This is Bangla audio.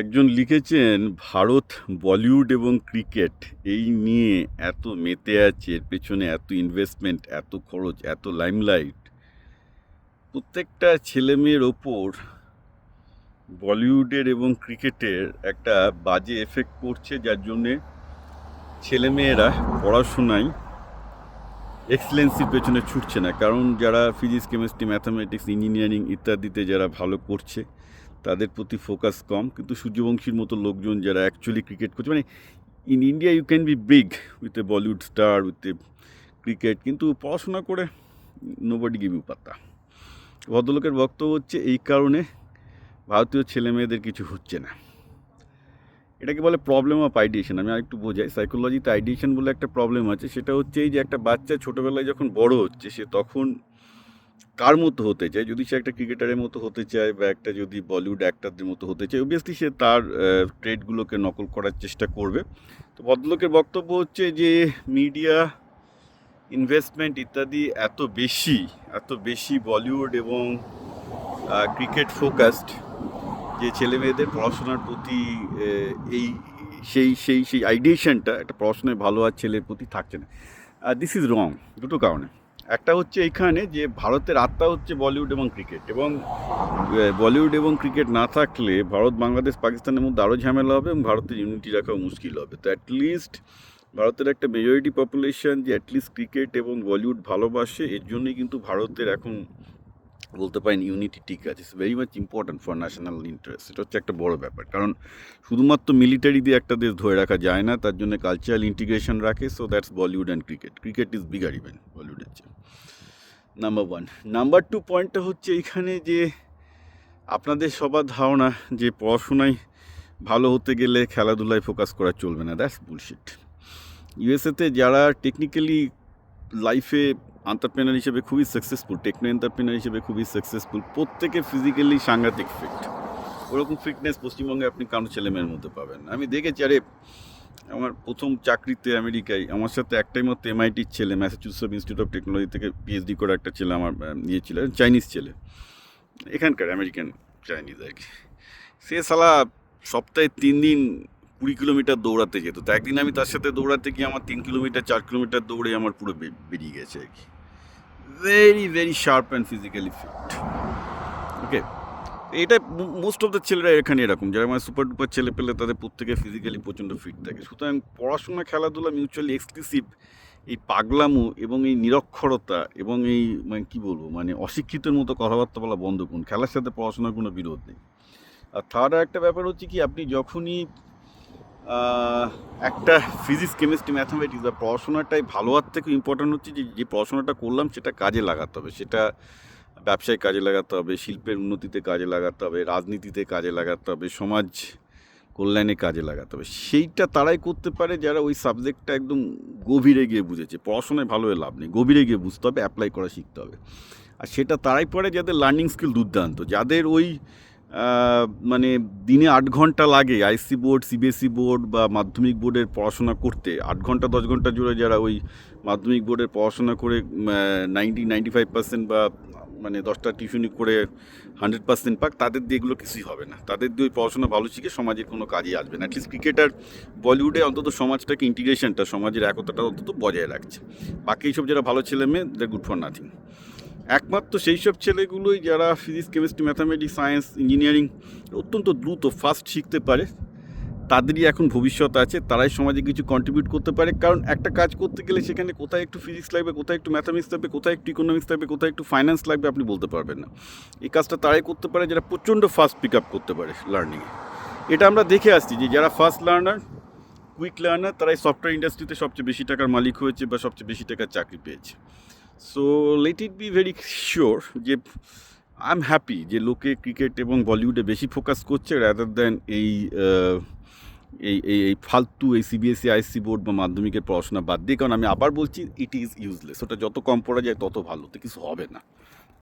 একজন লিখেছেন, ভারত বলিউড এবং ক্রিকেট এই নিয়ে এত মেতে আছে, এর পেছনে এত ইনভেস্টমেন্ট, এত খরচ, এত লাইমলাইট, প্রত্যেকটা ছেলেমেয়ের ওপর বলিউডের এবং ক্রিকেটের একটা বাজে এফেক্ট পড়ছে, যার জন্যে ছেলেমেয়েরা পড়াশোনায় এক্সেলেন্সির পেছনে ছুটছে না। কারণ যারা ফিজিক্স, কেমিস্ট্রি, ম্যাথামেটিক্স, ইঞ্জিনিয়ারিং ইত্যাদিতে যারা ভালো করছে তাদের প্রতি ফোকাস কম, কিন্তু সূর্যবংশীর মতো লোকজন যারা অ্যাকচুয়ালি ক্রিকেট করছে, মানে in India you can be big with a Bollywood star, with a cricket, কিন্তু পড়াশোনা করে নোবডি গিভ ইউ পাত্তা। ভদ্রলোকের বক্তব্য হচ্ছে এই কারণে ভারতীয় ছেলে মেয়েদের কিছু হচ্ছে না। এটাকে বলে প্রবলেম অফ আইডিয়েশন। আমি আরেকটু বোঝাই, সাইকোলজিতে আইডিয়েশন বলে একটা প্রবলেম আছে। সেটা হচ্ছে এই যে একটা বাচ্চা ছোটোবেলায় যখন বড় হচ্ছে, সে তখন কার মতো হতে চায়। যদি সে একটা ক্রিকেটারের মতো হতে চায় বা একটা যদি বলিউড অ্যাক্টারদের মতো হতে চায়, অবভিয়াসলি সে তার ট্রেডগুলোকে নকল করার চেষ্টা করবে। তো ভদ্রলোকের বক্তব্য হচ্ছে যে মিডিয়া ইনভেস্টমেন্ট ইত্যাদি এত বেশি বলিউড এবং ক্রিকেট ফোকাসড, যে ছেলে মেয়েদের পড়াশোনার প্রতি এই সেই আইডিয়েশনটা একটা পড়াশোনায় ভালো আর ছেলের প্রতি থাকছে না। দিস ইজ রং দুটো কারণে। একটা হচ্ছে এইখানে যে ভারতের আত্মা হচ্ছে বলিউড এবং ক্রিকেট, এবং বলিউড এবং ক্রিকেট না থাকলে ভারত, বাংলাদেশ, পাকিস্তানের মধ্যে আরও ঝামেলা হবে এবং ভারতের ইউনিটি রাখাও মুশকিল হবে। তো অ্যাটলিস্ট ভারতের একটা মেজরিটি পপুলেশন যে অ্যাটলিস্ট ক্রিকেট এবং বলিউড ভালোবাসে, এর জন্যই কিন্তু ভারতের এখন বলতে পারেন ইউনিটি ঠিক আছে। It's very much important for national interest. এটা হচ্ছে একটা বড় ব্যাপার, কারণ শুধুমাত্র মিলিটারি দিয়ে একটা দেশ ধরে রাখা যায় না, তার জন্য কালচারাল ইন্টিগ্রেশন রাখে। So that's Bollywood and cricket. Cricket is bigger even বলিউডের চেয়ে। Number one. নাম্বার টু পয়েন্টটা হচ্ছে এইখানে যে আপনাদের সবার ধারণা যে পড়াশোনায় ভালো হতে গেলে খেলাধুলায় ফোকাস করা চলবে না। That's bullshit. ইউএসএতে যারা টেকনিক্যালি লাইফে এন্টারপ্রেনার হিসেবে খুবই সাকসেসফুল, টেকনো এন্টারপ্রেনার হিসেবে খুবই সাকসেসফুল, প্রত্যেকে ফিজিক্যালি সাংঘাতিক ফিট। ওরকম ফিটনেস পশ্চিমবঙ্গে আপনি কারো ছেলেমেয়ের মধ্যে পাবেন। আমি দেখেছি, আরে আমার প্রথম চাকরিতে আমেরিকায় আমার সাথে একটাই মতো এমআইটির ছেলে, ম্যাসাচুসেটস ইনস্টিটিউট অফ টেকনোলজি থেকে পিএইচডি করা একটা ছেলে আমার ছিল, চাইনিজ ছেলে, এখানকার আমেরিকান চাইনিজ আর কি। সে শালা সপ্তাহে 3 দিন 20 কিলোমিটার দৌড়াতে যেত। তো একদিন আমি তার সাথে দৌড়াতে গিয়ে আমার 3 কিলোমিটার 4 কিলোমিটার দৌড়ে আমার পুরো বেরিয়ে গেছে আর কি। Very sharp and physically fit. Okay, এটা মোস্ট অফ দ্য ছেলেরা এখানে এরকম, যারা মানে সুপার ডুপার ছেলে পেলে তাদের প্রত্যেকে ফিজিক্যালি প্রচণ্ড ফিট থাকে। সুতরাং পড়াশোনা, খেলাধুলা মিউচুয়ালি এক্সক্লুসিভ এই পাগলামো এবং এই নিরক্ষরতা এবং এই মানে কী বলবো, মানে অশিক্ষিতের মতো কথাবার্তা বলা বন্ধ করুন। খেলার সাথে পড়াশোনার কোনো বিরোধ নেই। আর থার্ড একটা ব্যাপার হচ্ছে কি, আপনি যখনই একটা ফিজিক্স, কেমিস্ট্রি, ম্যাথামেটিক্স বা পড়াশোনাটাই ভালো হওয়ার থেকে ইম্পর্ট্যান্ট হচ্ছে যে পড়াশোনাটা করলাম সেটা কাজে লাগাতে হবে। সেটা ব্যবসায় কাজে লাগাতে হবে, শিল্পের উন্নতিতে কাজে লাগাতে হবে, রাজনীতিতে কাজে লাগাতে হবে, সমাজ কল্যাণে কাজে লাগাতে হবে। সেইটা তারাই করতে পারে যারা ওই সাবজেক্টটা একদম গভীরে গিয়ে বুঝেছে। পড়াশোনায় ভালো হয়ে লাভ নেই, গভীরে গিয়ে বুঝতে হবে, অ্যাপ্লাই করা শিখতে হবে। আর সেটা তারাই পারে যাদের লার্নিং স্কিল দুর্দান্ত, যাদের ওই মানে দিনে 8 ঘন্টা লাগে আইসি বোর্ড, সিবিএসই বোর্ড বা মাধ্যমিক বোর্ডের পড়াশোনা করতে। 8 ঘন্টা 10 ঘন্টা জুড়ে যারা ওই মাধ্যমিক বোর্ডের পড়াশোনা করে 95% বা মানে 10টা টিউশনি করে 100% পাক, তাদের দিয়ে এগুলো কিছুই হবে না। তাদের দিয়ে ওই পড়াশোনা ভালো শিখে সমাজের কোনো কাজই আসবে না। অ্যাটলিস্ট ক্রিকেটার বলিউডে অন্তত সমাজটাকে, ইন্টিগ্রেশনটা, সমাজের একতাটা অন্তত বজায় রাখছে। বাকি এইসব যারা ভালো ছেলে মেয়ে, দে গুড ফর নাথিং। একমাত্র সেই সব ছেলেগুলোই যারা physics, chemistry, mathematics, science, engineering অত্যন্ত দ্রুত ফাস্ট শিখতে পারে, তাদেরই এখন ভবিষ্যৎ আছে। তারাই সমাজে কিছু কন্ট্রিবিউট করতে পারে। কারণ একটা কাজ করতে গেলে সেখানে কোথায় একটু ফিজিক্স লাগবে, কোথায় একটু ম্যাথামেটিক্স লাগবে, কোথায় একটু ইকোনমিক্স লাগবে, কোথায় একটু ফাইন্যান্স লাগবে, আপনি বলতে পারবেন না। এই কাজটা তারাই করতে পারে যারা প্রচণ্ড ফাস্ট পিক আপ করতে পারে লার্নিংয়ে। এটা আমরা দেখে আসছি যে যারা ফাস্ট লার্নার, কুইক লার্নার, তারাই সফটওয়্যার ইন্ডাস্ট্রিতে সবচেয়ে বেশি টাকার মালিক হয়েছে বা সবচেয়ে বেশি টাকার চাকরি পেয়েছে। So let it be very sure যে আই এম হ্যাপি যে লোকে ক্রিকেট এবং বলিউডে বেশি ফোকাস করছে রাদার দ্যান এই এই এই এই ফালতু এই সিবিএসই, আইসি বোর্ড বা মাধ্যমিকের পড়াশোনা বাদ দিয়ে। কারণ আমি আবার বলছি, ইট ইজ ইউজলেস। ওটা যত কম পড়া যায় তত ভালো, তো কিছু হবে না।